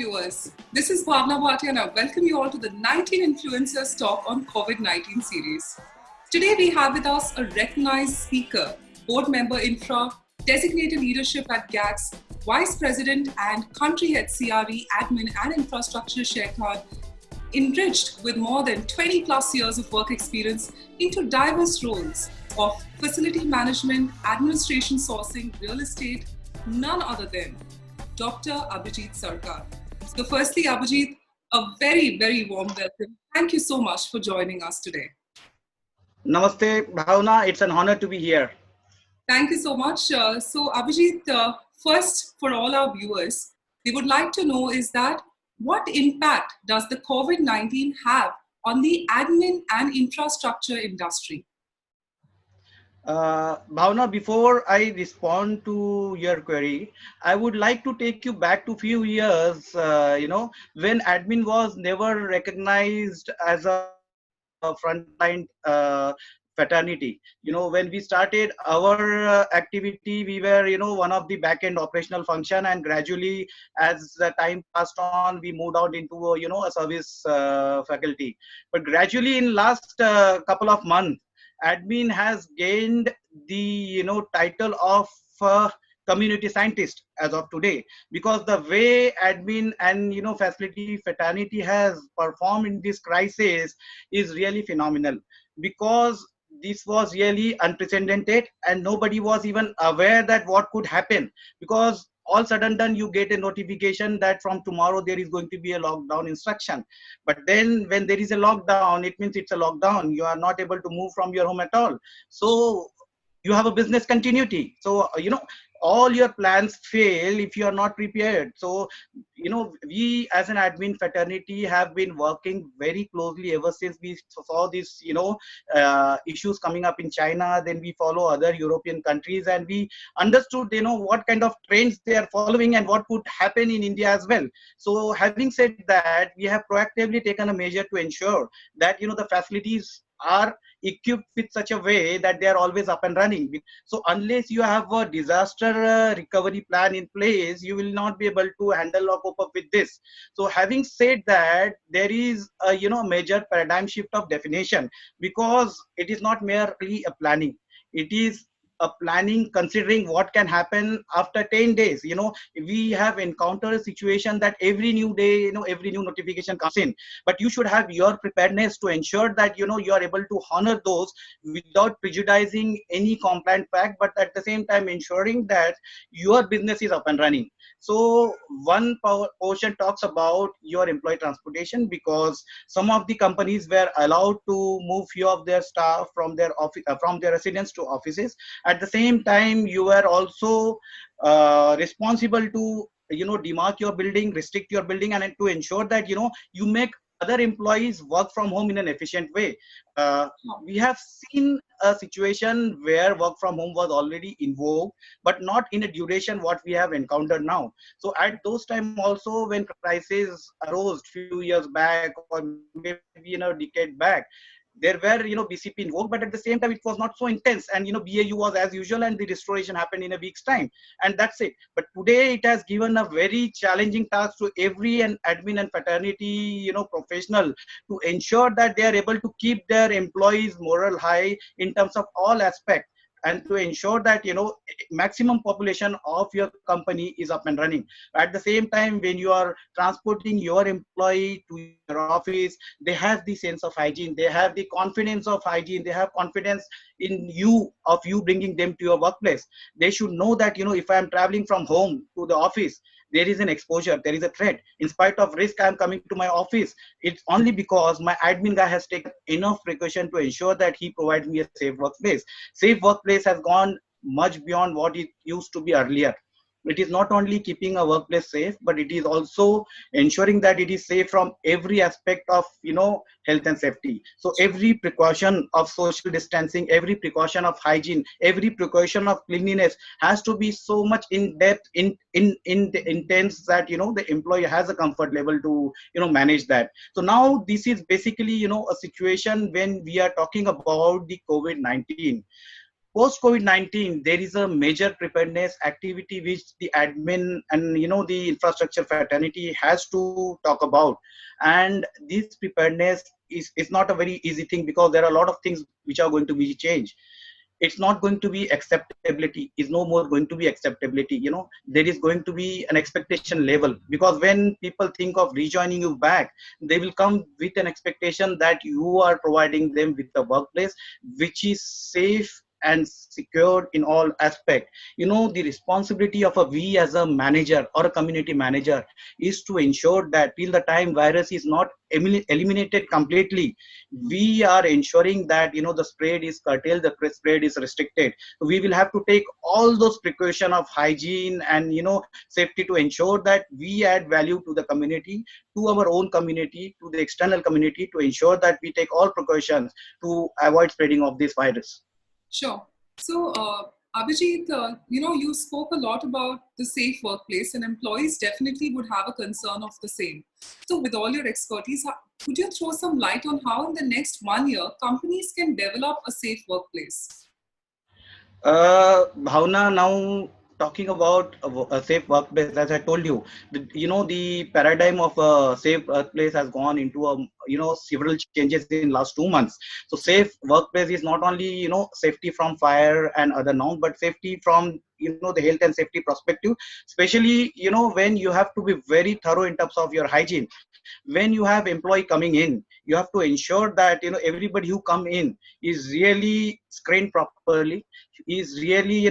viewers. This is Bhavna Bhatia and I welcome you all to the 19 Influencers Talk on COVID-19 series. Today we have with us a recognized speaker, board member infra, designated leadership at GATS, vice president and country head CRE, admin and infrastructure Sheikh Khan, enriched with more than 20 plus years of work experience into diverse roles of facility management, administration sourcing, real estate, none other than Dr. Abhijit Sarkar. So firstly, Abhijit, a very, very warm welcome. Thank you so much for joining us today. Namaste, Bhavna. It's an honor to be here. Thank you so much. So Abhijit, first for all our viewers, we would like to know is that what impact does the COVID-19 have on the admin and infrastructure industry? Bhavna, before I respond to your query, I would like to take you back to few years, when admin was never recognized as a frontline fraternity. When we started our activity, we were, one of the back-end operational function, and gradually as the time passed on, we moved out into, a service faculty. But gradually in last couple of months, admin has gained the title of community scientist as of today, because the way admin and facility fraternity has performed in this crisis is really phenomenal, because this was really unprecedented and nobody was even aware that what could happen, because all said and done you get a notification that from tomorrow there is going to be a lockdown instruction. But then when there is a lockdown, it means it's a lockdown. You are not able to move from your home at all. So you have a business continuity. So, all your plans fail if you are not prepared. So, we as an admin fraternity have been working very closely ever since we saw these, issues coming up in China. Then we follow other European countries and we understood, what kind of trends they are following and what could happen in India as well. So having said that, we have proactively taken a measure to ensure that, the facilities are equipped with such a way that they are always up and running. So unless you have a disaster recovery plan in place, you will not be able to handle or cope up with this. So having said that, there is a major paradigm shift of definition, because it is not merely a planning. It is a planning considering what can happen after 10 days. We have encountered a situation that every new day, every new notification comes in, but you should have your preparedness to ensure that, you are able to honor those without prejudicing any compliant fact, but at the same time ensuring that your business is up and running. So one portion talks about your employee transportation, because some of the companies were allowed to move few of their staff from their office, from their residence to offices. At the same time, you were also responsible to demark your building, restrict your building, and to ensure that you make other employees work from home in an efficient way. We have seen a situation where work from home was already in vogue, but not in a duration what we have encountered now. So at those time also, when crisis arose few years back or maybe a decade back, there were BCP invoked, but at the same time it was not so intense, and BAU was as usual, and the restoration happened in a week's time, and that's it. But today it has given a very challenging task to every and admin and fraternity professional to ensure that they are able to keep their employees morale high in terms of all aspects, and to ensure that maximum population of your company is up and running. At the same time, when you are transporting your employee to your office, they have the sense of hygiene, they have the confidence of hygiene, they have confidence in you, of you bringing them to your workplace. They should know that if I am traveling from home to the office, there is an exposure, there is a threat. In spite of risk, I am coming to my office. It's only because my admin guy has taken enough precaution to ensure that he provides me a safe workplace. Safe workplace has gone much beyond what it used to be earlier. It is not only keeping a workplace safe, but it is also ensuring that it is safe from every aspect of health and safety. So every precaution of social distancing, every precaution of hygiene, every precaution of cleanliness has to be so much in depth, intense, that the employee has a comfort level to manage that. So now this is basically a situation when we are talking about the COVID-19. post COVID-19, there is a major preparedness activity which the admin and the infrastructure fraternity has to talk about. And this preparedness is not a very easy thing, because there are a lot of things which are going to be changed. It's not going to be acceptability, is no more going to be acceptability. There is going to be an expectation level, because when people think of rejoining you back, they will come with an expectation that you are providing them with a workplace which is safe and secured in all aspect. The responsibility of a we as a manager or a community manager is to ensure that till the time virus is not eliminated completely, we are ensuring that the spread is curtailed, the spread is restricted. We will have to take all those precaution of hygiene and safety to ensure that we add value to the community, to our own community, to the external community, to ensure that we take all precautions to avoid spreading of this virus. Sure. So, Abhijit, you spoke a lot about the safe workplace, and employees definitely would have a concern of the same. So, with all your expertise, could you throw some light on how in the next 1 year companies can develop a safe workplace? Bhavna, now talking about a safe workplace, as I told you, the paradigm of a safe workplace has gone into several changes in last 2 months. So safe workplace is not only safety from fire and other norms, but safety from the health and safety perspective, especially when you have to be very thorough in terms of your hygiene. When you have employee coming in, you have to ensure that everybody who come in is really screened properly, is really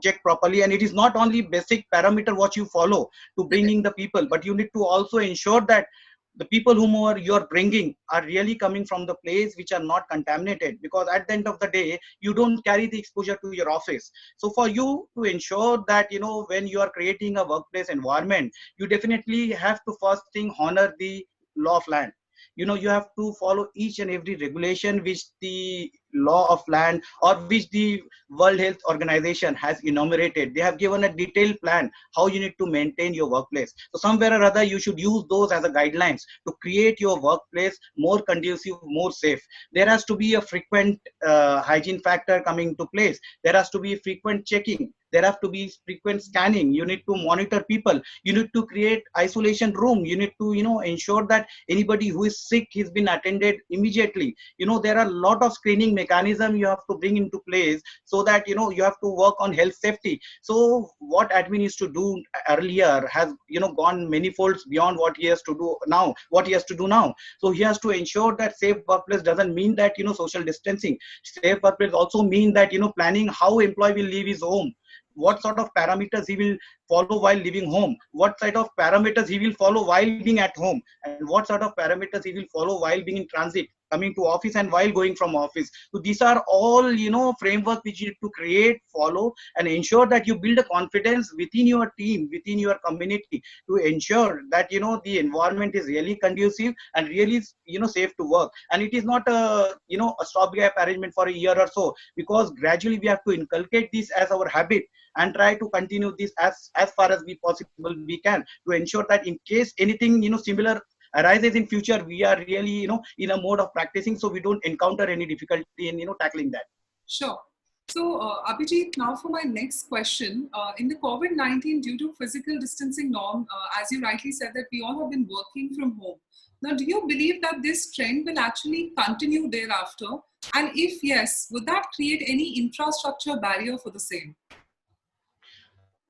checked properly. And it is not only basic parameter what you follow to bringing the people, but you need to also ensure that the people whom you are bringing are really coming from the place which are not contaminated, because at the end of the day you don't carry the exposure to your office. So for you to ensure that when you are creating a workplace environment, you definitely have to first thing honor the law of land. You have to follow each and every regulation which the law of land or which the World Health Organization has enumerated. They have given a detailed plan how you need to maintain your workplace. So somewhere or other you should use those as a guidelines to create your workplace more conducive, more safe. There has to be a frequent hygiene factor coming to place. There has to be frequent checking. There have to be frequent scanning. You need to monitor people. You need to create isolation room. You need to ensure that anybody who is sick has been attended immediately. There are a lot of screening mechanism you have to bring into place, so that you have to work on health safety. So what admin used to do earlier has gone many folds beyond what he has to do now. So he has to ensure that safe workplace doesn't mean that social distancing. Safe workplace also mean that planning how employee will leave his home, what sort of parameters he will follow while leaving home, what sort of parameters he will follow while being at home, and what sort of parameters he will follow while being in transit, coming to office and while going from office. So these are all framework which you need to create, follow, and ensure that you build a confidence within your team, within your community, to ensure that the environment is really conducive and really safe to work. And it is not a stopgap arrangement for a year or so, because gradually we have to inculcate this as our habit and try to continue this as far as we possible we can, to ensure that in case anything similar arises in future, we are really in a mode of practicing, so we don't encounter any difficulty in tackling that. Sure. So, Abhijit, now for my next question. In the COVID-19, due to physical distancing norm, as you rightly said, that we all have been working from home. Now, do you believe that this trend will actually continue thereafter? And if yes, would that create any infrastructure barrier for the same?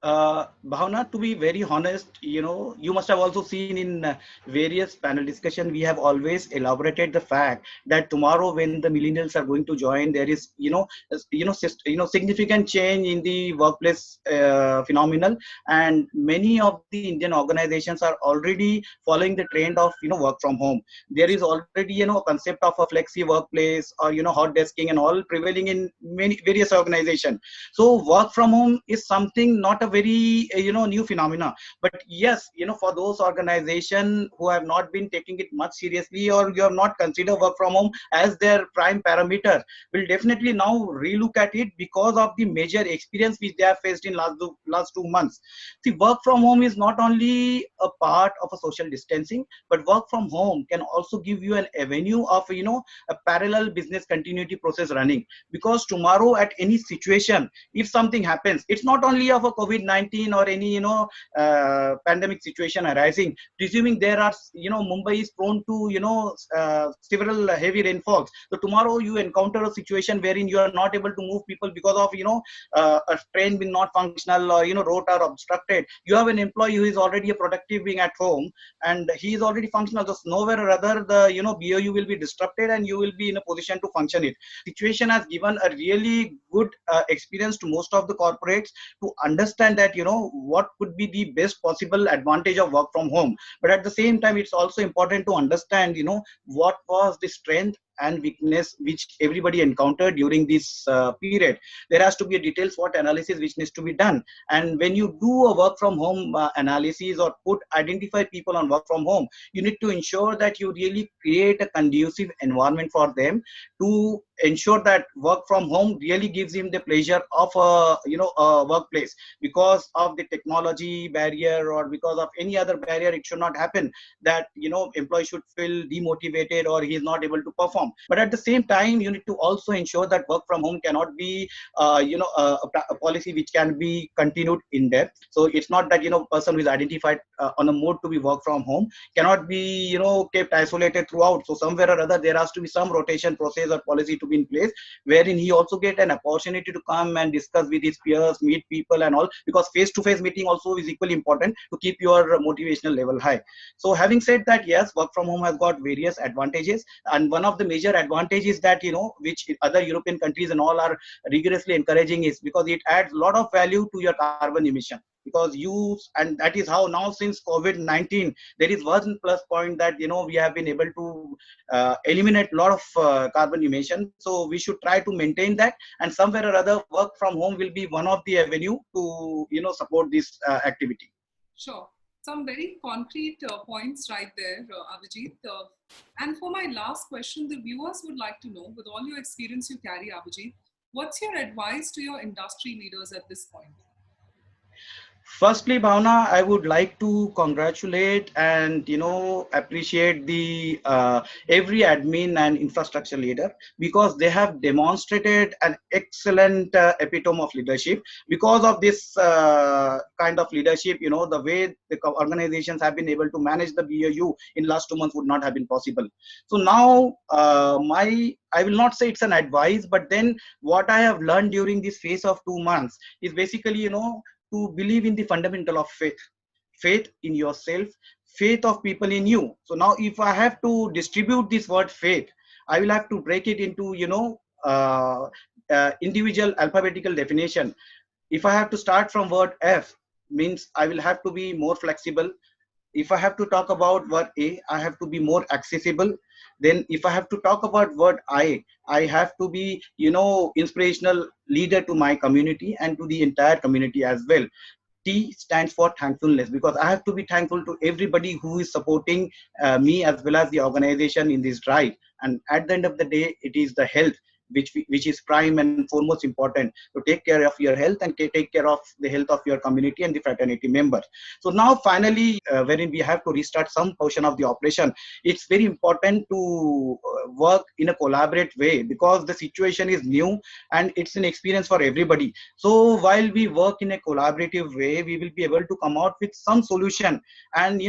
Bhavna, to be very honest, you must have also seen in various panel discussion, we have always elaborated the fact that tomorrow when the millennials are going to join, there is, significant change in the workplace phenomenon, and many of the Indian organizations are already following the trend of, work from home. There is already, a concept of a flexi workplace or, hot desking and all prevailing in many various organizations. So work from home is something not a very new phenomena. But yes, for those organizations who have not been taking it much seriously, or you have not considered work from home as their prime parameter, will definitely now relook at it because of the major experience which they have faced in last 2 months. See, work from home is not only a part of a social distancing, but work from home can also give you an avenue of a parallel business continuity process running. Because tomorrow, at any situation, if something happens, it's not only of a COVID-19 or any pandemic situation arising. Presuming there are, Mumbai is prone to several heavy rainfalls. So tomorrow you encounter a situation wherein you are not able to move people because of a train being not functional, or road are obstructed. You have an employee who is already a productive being at home, and he is already functional. Just nowhere or other the BOU will be disrupted, and you will be in a position to function it. Situation has given a really good experience to most of the corporates to understand that what could be the best possible advantage of work from home. But at the same time, it's also important to understand what was the strength and weakness which everybody encountered during this period. There has to be a detailed SWOT analysis which needs to be done. And when you do a work from home analysis, or identify people on work from home, you need to ensure that you really create a conducive environment for them, to ensure that work from home really gives him the pleasure of a workplace. Because of the technology barrier, or because of any other barrier, it should not happen that employee should feel demotivated or he is not able to perform. But at the same time, you need to also ensure that work from home cannot be a policy which can be continued in depth. So it's not that person who is identified on a mode to be work from home cannot be kept isolated throughout. So somewhere or other there has to be some rotation process or policy to be in place, wherein he also get an opportunity to come and discuss with his peers, meet people and all, because face-to-face meeting also is equally important to keep your motivational level high. So having said that, yes, work from home has got various advantages, and one of the major advantages that which other European countries and all are rigorously encouraging, is because it adds a lot of value to your carbon emission. Because and that is how now, since COVID-19, there is one plus point that we have been able to eliminate a lot of carbon emission. So we should try to maintain that, and somewhere or other work from home will be one of the avenue to support this activity. Sure. Some very concrete points right there, Abhijit. And for my last question, the viewers would like to know, with all your experience you carry, Abhijit, what's your advice to your industry leaders at this point? Firstly, Bhavna, I would like to congratulate and appreciate the every admin and infrastructure leader, because they have demonstrated an excellent epitome of leadership. Because of this kind of leadership, the way the organizations have been able to manage the BAU in last 2 months would not have been possible. So now I will not say it's an advice, but then what I have learned during this phase of 2 months is basically to believe in the fundamental of faith in yourself, faith of people in you. So now if I have to distribute this word faith, I will have to break it into individual alphabetical definition. If I have to start from word F, means I will have to be more flexible. If I have to talk about word A, I have to be more accessible. Then if I have to talk about word I have to be inspirational leader to my community and to the entire community as well. T stands for thankfulness, because I have to be thankful to everybody who is supporting me as well as the organization in this drive. And at the end of the day, it is the health which is prime and foremost important, to take care of your health and take care of the health of your community and the fraternity members. So now finally, wherein we have to restart some portion of the operation, it's very important to work in a collaborate way, because the situation is new and it's an experience for everybody. So while we work in a collaborative way, we will be able to come out with some solution. And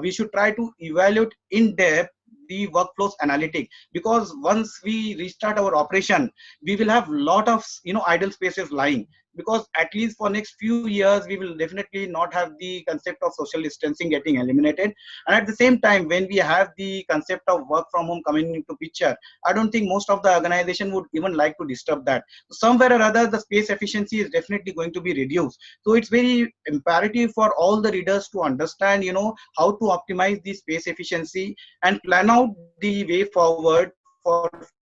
we should try to evaluate in depth the workflows analytic, because once we restart our operation, we will have lot of idle spaces lying, because at least for next few years we will definitely not have the concept of social distancing getting eliminated. And at the same time, when we have the concept of work from home coming into picture, I don't think most of the organization would even like to disturb that. Somewhere or other, the space efficiency is definitely going to be reduced. So it's very imperative for all the readers to understand how to optimize the space efficiency and plan out the way forward for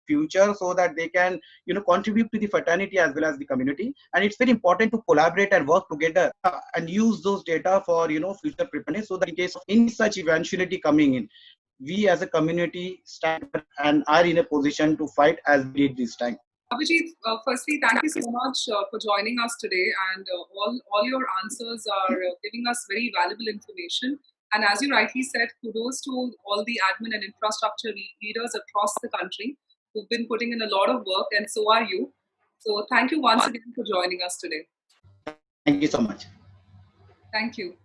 future. future, so that they can, contribute to the fraternity as well as the community. And it's very important to collaborate and work together and use those data for, future preparedness, so that in case of any such eventuality coming in, we as a community stand and are in a position to fight as we did this time. Abhijit, firstly, thank you so much for joining us today, and all your answers are giving us very valuable information. And as you rightly said, kudos to all the admin and infrastructure leaders across the country who've been putting in a lot of work, and so are you. So thank you once again for joining us today. Thank you so much. Thank you.